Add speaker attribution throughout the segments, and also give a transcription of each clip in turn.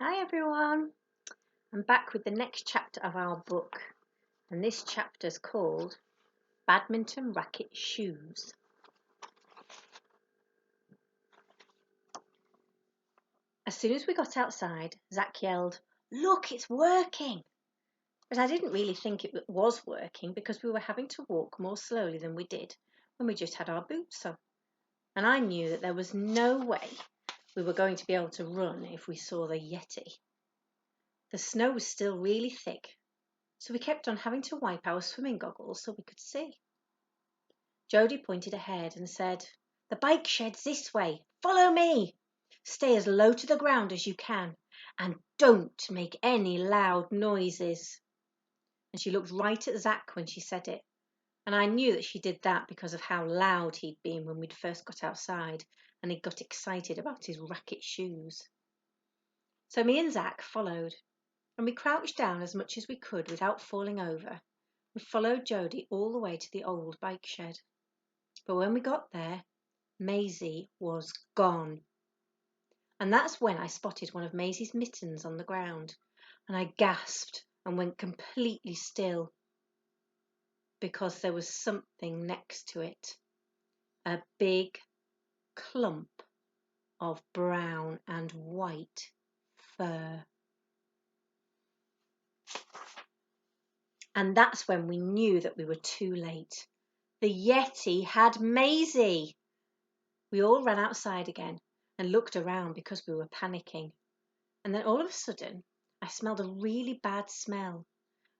Speaker 1: Hi everyone, I'm back with the next chapter of our book, and this chapter is called Badminton Racket Shoes. As soon as we got outside, Zach yelled, "Look, it's working!" But I didn't really think it was working because we were having to walk more slowly than we did when we just had our boots on. And I knew that there was no way we were going to be able to run if we saw the Yeti. The snow was still really thick, so we kept on having to wipe our swimming goggles so we could see. Jody pointed ahead and said, "The bike shed's this way. Follow me. Stay as low to the ground as you can and don't make any loud noises." And she looked right at Zach when she said it. And I knew that she did that because of how loud he'd been when we'd first got outside and he got excited about his racket shoes. So me and Zach followed, and we crouched down as much as we could without falling over. We followed Jody all the way to the old bike shed. But when we got there, Maisie was gone. And that's when I spotted one of Maisie's mittens on the ground, and I gasped and went completely still because there was something next to it, a big clump of brown and white fur. And that's when we knew that we were too late. The Yeti had Maisie. We all ran outside again and looked around because we were panicking. And then all of a sudden, I smelled a really bad smell.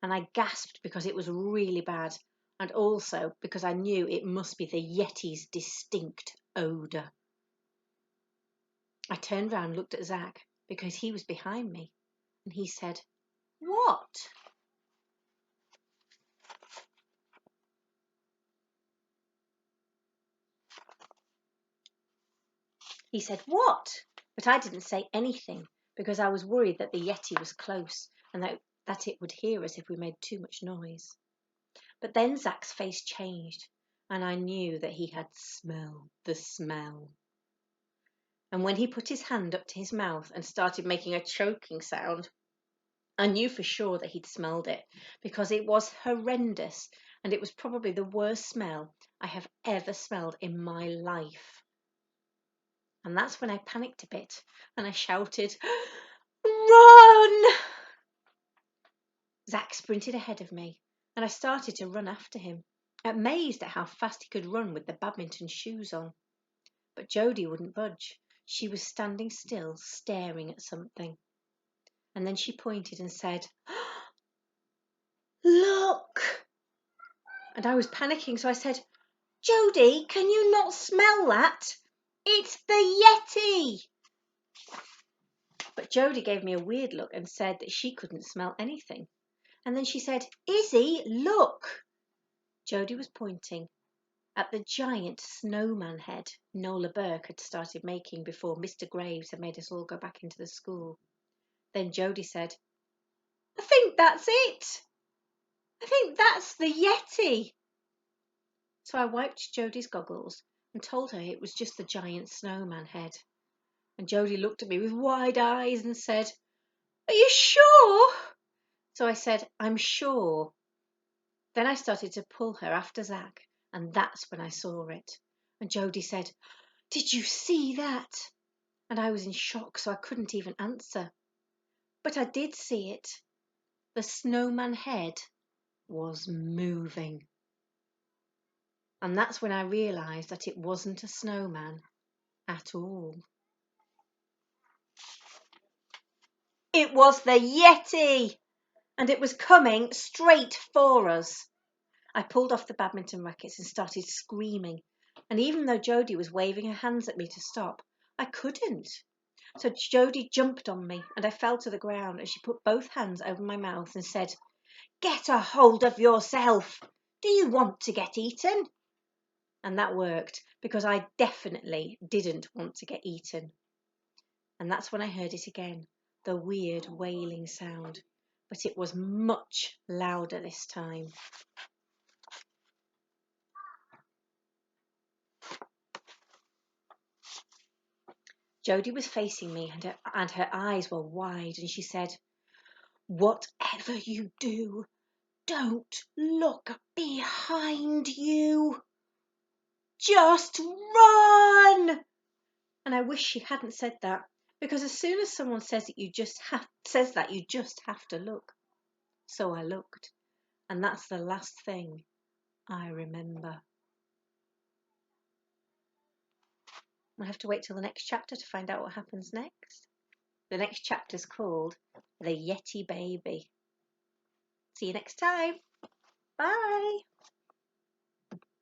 Speaker 1: And I gasped because it was really bad. And also because I knew it must be the Yeti's distinct odour. I turned round and looked at Zach because he was behind me. And he said, "What?" He said, "What?" But I didn't say anything because I was worried that the Yeti was close and that it would hear us if we made too much noise. But then Zach's face changed and I knew that he had smelled the smell. And when he put his hand up to his mouth and started making a choking sound, I knew for sure that he'd smelled it because it was horrendous and it was probably the worst smell I have ever smelled in my life. And that's when I panicked a bit and I shouted, "Run!" Zach sprinted ahead of me and I started to run after him, amazed at how fast he could run with the badminton shoes on. But Jody wouldn't budge. She was standing still, staring at something. And then she pointed and said, "Look!" And I was panicking, so I said, "Jody, can you not smell that? It's the Yeti!" But Jody gave me a weird look and said that she couldn't smell anything. And then she said, "Izzy, look!" Jody was pointing at the giant snowman head Nola Burke had started making before Mr. Graves had made us all go back into the school. Then Jody said, "I think that's it. I think that's the Yeti." So I wiped Jody's goggles and told her it was just the giant snowman head. And Jody looked at me with wide eyes and said, "Are you sure?" So I said, "I'm sure." Then I started to pull her after Zach, and that's when I saw it. And Jody said, "Did you see that?" And I was in shock, so I couldn't even answer. But I did see it. The snowman head was moving. And that's when I realised that it wasn't a snowman at all. It was the Yeti! And it was coming straight for us. I pulled off the badminton rackets and started screaming. And even though Jody was waving her hands at me to stop, I couldn't. So Jody jumped on me and I fell to the ground and she put both hands over my mouth and said, "Get a hold of yourself. Do you want to get eaten?" And that worked because I definitely didn't want to get eaten. And that's when I heard it again, the weird wailing sound. But it was much louder this time. Jodie was facing me and her eyes were wide, and she said, "Whatever you do, don't look behind you. Just run!" And I wish she hadn't said that, because as soon as someone says that, you just have to look. So I looked, and that's the last thing I remember. I have to wait till the next chapter to find out what happens next. The next chapter's called The Yeti Baby. See you next time. Bye.